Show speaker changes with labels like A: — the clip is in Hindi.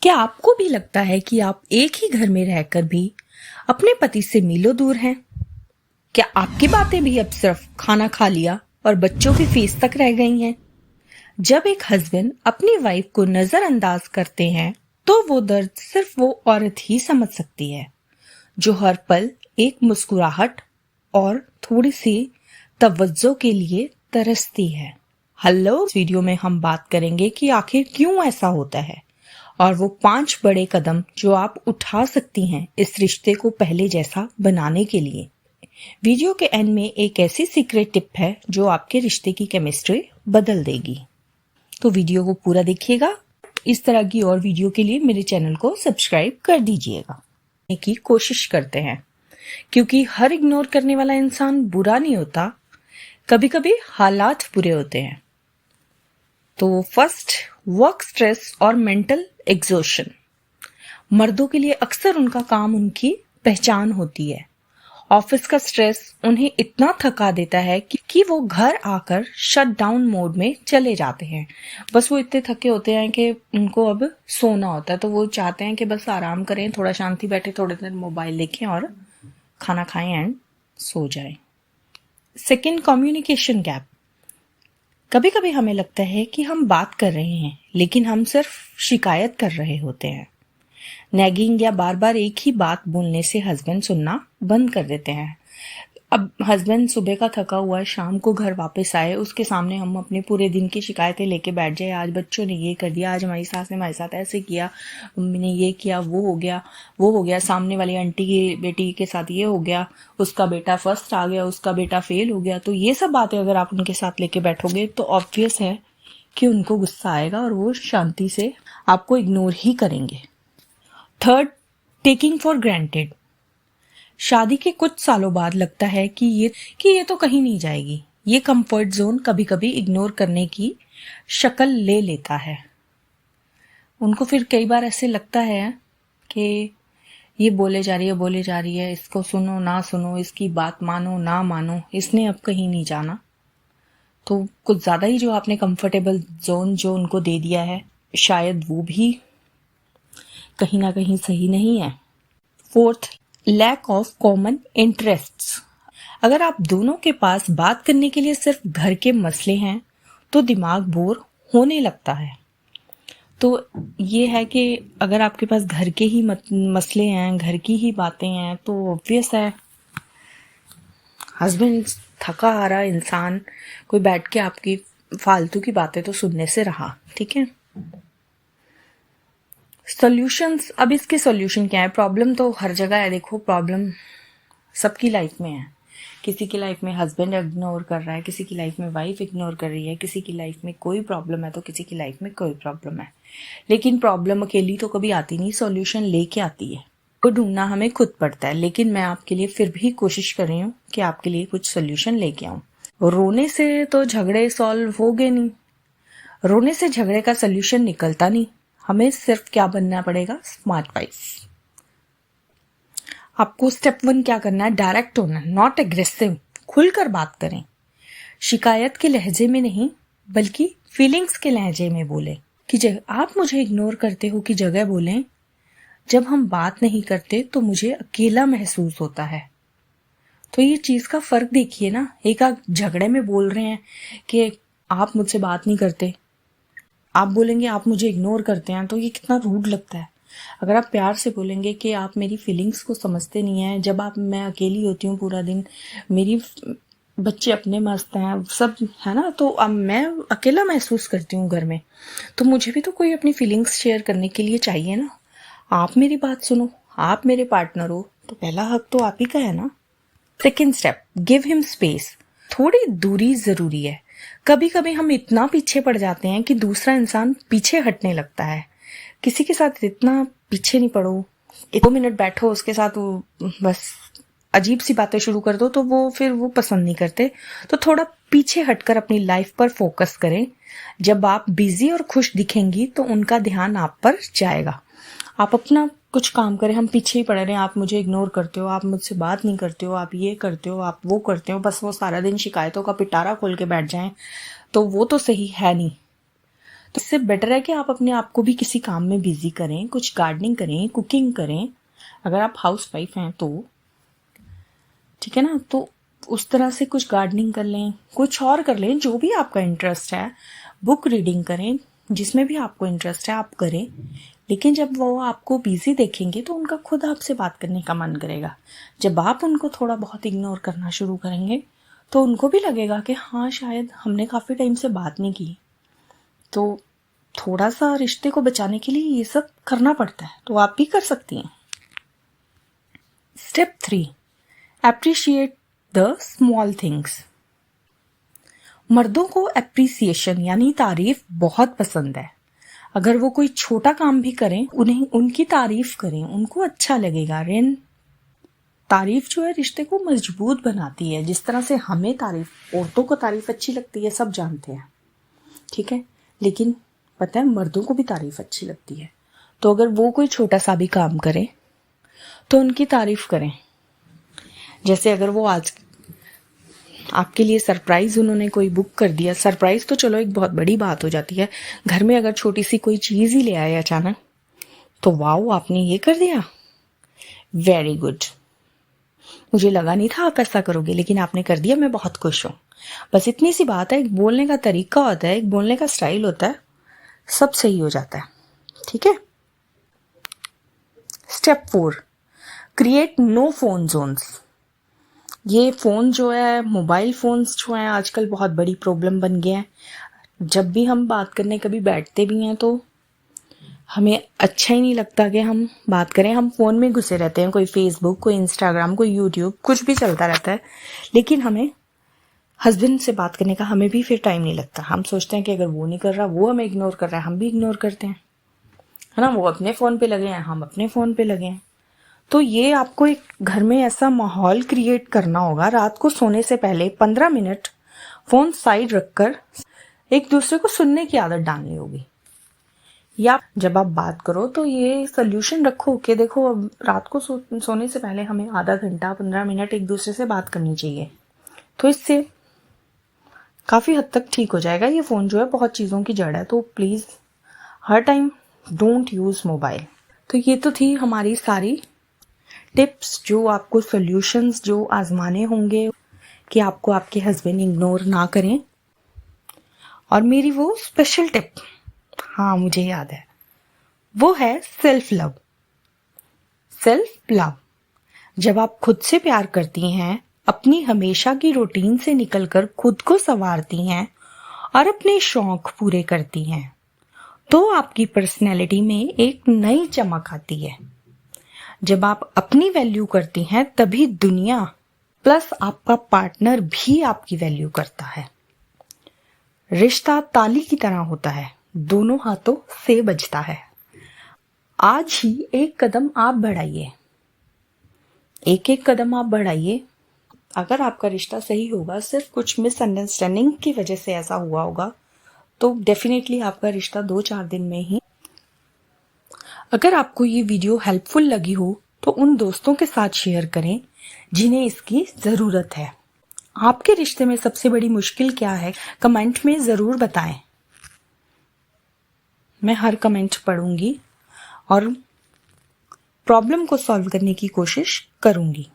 A: क्या आपको भी लगता है कि आप एक ही घर में रहकर भी अपने पति से मीलों दूर हैं? क्या आपकी बातें भी अब सिर्फ खाना खा लिया और बच्चों की फीस तक रह गई हैं? जब एक हस्बैंड अपनी वाइफ को नजरअंदाज करते हैं, तो वो दर्द सिर्फ वो औरत ही समझ सकती है, जो हर पल एक मुस्कुराहट और थोड़ी सी तवज्जो के लिए तरसती है। हेलो, इस वीडियो में हम बात करेंगे कि आखिर क्यों ऐसा होता है और वो 5 बड़े कदम जो आप उठा सकती हैं इस रिश्ते को पहले जैसा बनाने के लिए। वीडियो के एंड में एक ऐसी सीक्रेट टिप है जो आपके रिश्ते की केमिस्ट्री बदल देगी, तो वीडियो को पूरा देखिएगा। इस तरह की और वीडियो के लिए मेरे चैनल को सब्सक्राइब कर दीजिएगा। की कोशिश करते हैं, क्योंकि हर इग्नोर करने वाला इंसान बुरा नहीं होता, कभी कभी हालात बुरे होते हैं। तो फर्स्ट, वर्क स्ट्रेस और मेंटल एग्जॉशन। मर्दों के लिए अक्सर उनका काम उनकी पहचान होती है। ऑफिस का स्ट्रेस उन्हें इतना थका देता है कि वो घर आकर शट डाउन मोड में चले जाते हैं। बस वो इतने थके होते हैं कि उनको अब सोना होता है, तो वो चाहते हैं कि बस आराम करें, थोड़ा शांति बैठे, थोड़ी देर मोबाइल देखें और खाना खाएं एंड सो जाएं। Second, communication gap. कभी कभी हमें लगता है कि हम बात कर रहे हैं, लेकिन हम सिर्फ शिकायत कर रहे होते हैं। नैगिंग या बार बार एक ही बात बोलने से हस्बैंड सुनना बंद कर देते हैं। अब हस्बैंड सुबह का थका हुआ शाम को घर वापस आए, उसके सामने हम अपने पूरे दिन की शिकायतें लेके बैठ जाए। आज बच्चों ने ये कर दिया, आज हमारी सास ने हमारे साथ ऐसे किया, मम्मी ने ये किया, वो हो गया, सामने वाली आंटी की बेटी के साथ ये हो गया, उसका बेटा फर्स्ट आ गया, उसका बेटा फेल हो गया। तो ये सब बातें अगर आप उनके साथ लेके बैठोगे तो ऑब्वियस है कि उनको गुस्सा आएगा और वो शांति से आपको इग्नोर ही करेंगे। Third, taking for granted. शादी के कुछ सालों बाद लगता है कि ये तो कहीं नहीं जाएगी। ये कंफर्ट जोन कभी कभी इग्नोर करने की शक्ल ले लेता है। उनको फिर कई बार ऐसे लगता है कि ये बोले जा रही है, इसको सुनो ना सुनो, इसकी बात मानो ना मानो, इसने अब कहीं नहीं जाना। तो कुछ ज्यादा ही जो आपने कंफर्टेबल जोन जो उनको दे दिया है, शायद वो भी कहीं ना कहीं सही नहीं है। Fourth, lack of common interests. अगर आप दोनों के पास बात करने के लिए सिर्फ घर के मसले हैं, तो दिमाग बोर होने लगता है। तो ये है कि अगर आपके पास घर के ही मसले हैं, घर की ही बातें हैं, तो ऑब्वियस है हस्बैंड थका हारा इंसान कोई बैठ के आपकी फालतू की बातें तो सुनने से रहा। ठीक है। सॉल्यूशंस। अब इसके सॉल्यूशन क्या है? प्रॉब्लम तो हर जगह है। देखो, प्रॉब्लम सबकी लाइफ में है। किसी की लाइफ में हस्बैंड इग्नोर कर रहा है, किसी की लाइफ में वाइफ इग्नोर कर रही है, किसी की लाइफ में कोई प्रॉब्लम है तो किसी की लाइफ में कोई प्रॉब्लम है। लेकिन प्रॉब्लम अकेली तो कभी आती नहीं, सॉल्यूशन लेके आती है। तो ढूंढना हमें खुद पड़ता है। लेकिन मैं आपके लिए फिर भी कोशिश कर रही हूँ कि आपके लिए कुछ सोल्यूशन लेके आऊं। रोने से तो झगड़े सॉल्व हो गए नहीं, रोने से झगड़े का सोल्यूशन निकलता नहीं। हमें सिर्फ क्या बनना पड़ेगा? Smart wife. आपको स्टेप 1 क्या करना है? डायरेक्ट होना, नॉट एग्रेसिव। खुलकर बात करें, शिकायत के लहजे में नहीं बल्कि फीलिंग्स के लहजे में बोले। कि आप मुझे इग्नोर करते हो की जगह बोलें, जब हम बात नहीं करते तो मुझे अकेला महसूस होता है। तो ये चीज का फर्क देखिए ना। एक आप झगड़े में बोल रहे हैं कि आप मुझसे बात नहीं करते, आप बोलेंगे आप मुझे इग्नोर करते हैं, तो ये कितना रूड लगता है। अगर आप प्यार से बोलेंगे कि आप मेरी फीलिंग्स को समझते नहीं हैं, जब मैं अकेली होती हूँ पूरा दिन, मेरी बच्चे अपने मस्त हैं, सब है ना, तो अब मैं अकेला महसूस करती हूँ घर में, तो मुझे भी तो कोई अपनी फीलिंग्स शेयर करने के लिए चाहिए ना। आप मेरी बात सुनो, आप मेरे पार्टनर हो, तो पहला हक तो आप ही का है ना। Second step, give him space. थोड़ी दूरी जरूरी है। कभी कभी हम इतना पीछे पड़ जाते हैं कि दूसरा इंसान पीछे हटने लगता है। किसी के साथ इतना पीछे नहीं पड़ो, 2 मिनट बैठो उसके साथ, बस अजीब सी बातें शुरू कर दो तो वो पसंद नहीं करते। तो थोड़ा पीछे हटकर अपनी लाइफ पर फोकस करें। जब आप बिजी और खुश दिखेंगी तो उनका ध्यान आप पर जाएगा। आप अपना कुछ काम करें, हम पीछे ही पड़े रहे, आप मुझे इग्नोर करते हो, आप मुझसे बात नहीं करते हो, आप ये करते हो, आप वो करते हो, बस वो सारा दिन शिकायतों का पिटारा खोल के बैठ जाएं, तो वो तो सही है नहीं। तो इससे बेटर है कि आप अपने आप को भी किसी काम में बिजी करें, कुछ गार्डनिंग करें, कुकिंग करें, अगर आप हाउस वाइफ हैं तो, ठीक है ना। तो उस तरह से कुछ गार्डनिंग कर लें, कुछ और कर लें, जो भी आपका इंटरेस्ट है। बुक रीडिंग करें, जिसमें भी आपको इंटरेस्ट है आप करें। लेकिन जब वो आपको बिजी देखेंगे तो उनका खुद आपसे बात करने का मन करेगा। जब आप उनको थोड़ा बहुत इग्नोर करना शुरू करेंगे तो उनको भी लगेगा कि हाँ, शायद हमने काफ़ी टाइम से बात नहीं की। तो थोड़ा सा रिश्ते को बचाने के लिए ये सब करना पड़ता है, तो आप भी कर सकती हैं। Step 3, appreciate the small things. मर्दों को एप्रिसिएशन यानी तारीफ बहुत पसंद है। अगर वो कोई छोटा काम भी करें, उन्हें उनकी तारीफ करें, उनको अच्छा लगेगा। तारीफ जो है रिश्ते को मजबूत बनाती है। जिस तरह से हमें तारीफ, औरतों को तारीफ अच्छी लगती है, सब जानते हैं, ठीक है। लेकिन पता है मर्दों को भी तारीफ अच्छी लगती है। तो अगर वो कोई छोटा सा भी काम करें तो उनकी तारीफ करें। जैसे अगर वो आज आपके लिए सरप्राइज उन्होंने कोई बुक कर दिया, सरप्राइज तो चलो एक बहुत बड़ी बात हो जाती है। घर में अगर छोटी सी कोई चीज ही ले आए अचानक, तो वाओ आपने ये कर दिया, वेरी गुड, मुझे लगा नहीं था आप ऐसा करोगे, लेकिन आपने कर दिया, मैं बहुत खुश हूं। बस इतनी सी बात है। एक बोलने का तरीका होता है, एक बोलने का स्टाइल होता है, सब सही हो जाता है, ठीक है। Step 4, create no phone zones. ये फ़ोन जो है, मोबाइल फ़ोन्स जो हैं आजकल बहुत बड़ी प्रॉब्लम बन गए हैं। जब भी हम बात करने कभी बैठते भी हैं तो हमें अच्छा ही नहीं लगता कि हम बात करें। हम फ़ोन में घुसे रहते हैं, कोई फेसबुक, कोई इंस्टाग्राम, कोई यूट्यूब, कुछ भी चलता रहता है। लेकिन हमें हस्बैंड से बात करने का हमें भी फिर टाइम नहीं लगता। हम सोचते हैं कि अगर वो नहीं कर रहा, वो हमें इग्नोर कर रहा है, हम भी इग्नोर करते हैं, है ना। वो अपने फ़ोन पे लगे हैं, हम अपने फ़ोन पे लगे हैं। तो ये आपको एक घर में ऐसा माहौल क्रिएट करना होगा, रात को सोने से पहले 15 मिनट फोन साइड रखकर एक दूसरे को सुनने की आदत डालनी होगी। या जब आप बात करो तो ये सोल्यूशन रखो कि देखो अब रात को सोने से पहले हमें आधा घंटा 15 मिनट एक दूसरे से बात करनी चाहिए। तो इससे काफ़ी हद तक ठीक हो जाएगा। ये फ़ोन जो है बहुत चीज़ों की जड़ है, तो please her time don't use mobile. तो ये तो थी हमारी सारी टिप्स, जो आपको सॉल्यूशंस जो आजमाने होंगे कि आपको आपके हस्बैंड इग्नोर ना करें। और मेरी वो स्पेशल टिप, हाँ मुझे याद है, वो है सेल्फ लव। सेल्फ लव, जब आप खुद से प्यार करती हैं, अपनी हमेशा की रूटीन से निकलकर खुद को संवारती हैं और अपने शौक पूरे करती हैं, तो आपकी पर्सनैलिटी में एक नई चमक आती है। जब आप अपनी वैल्यू करती हैं तभी दुनिया प्लस आपका पार्टनर भी आपकी वैल्यू करता है। रिश्ता ताली की तरह होता है, दोनों हाथों से बजता है। आज ही एक कदम आप बढ़ाइए, एक एक कदम आप बढ़ाइए। अगर आपका रिश्ता सही होगा, सिर्फ कुछ मिसअंडरस्टैंडिंग की वजह से ऐसा हुआ होगा, तो डेफिनेटली आपका रिश्ता 2-4 दिन में ही। अगर आपको ये वीडियो हेल्पफुल लगी हो तो उन दोस्तों के साथ शेयर करें जिन्हें इसकी ज़रूरत है। आपके रिश्ते में सबसे बड़ी मुश्किल क्या है, कमेंट में ज़रूर बताएं। मैं हर कमेंट पढ़ूंगी और प्रॉब्लम को सॉल्व करने की कोशिश करूंगी।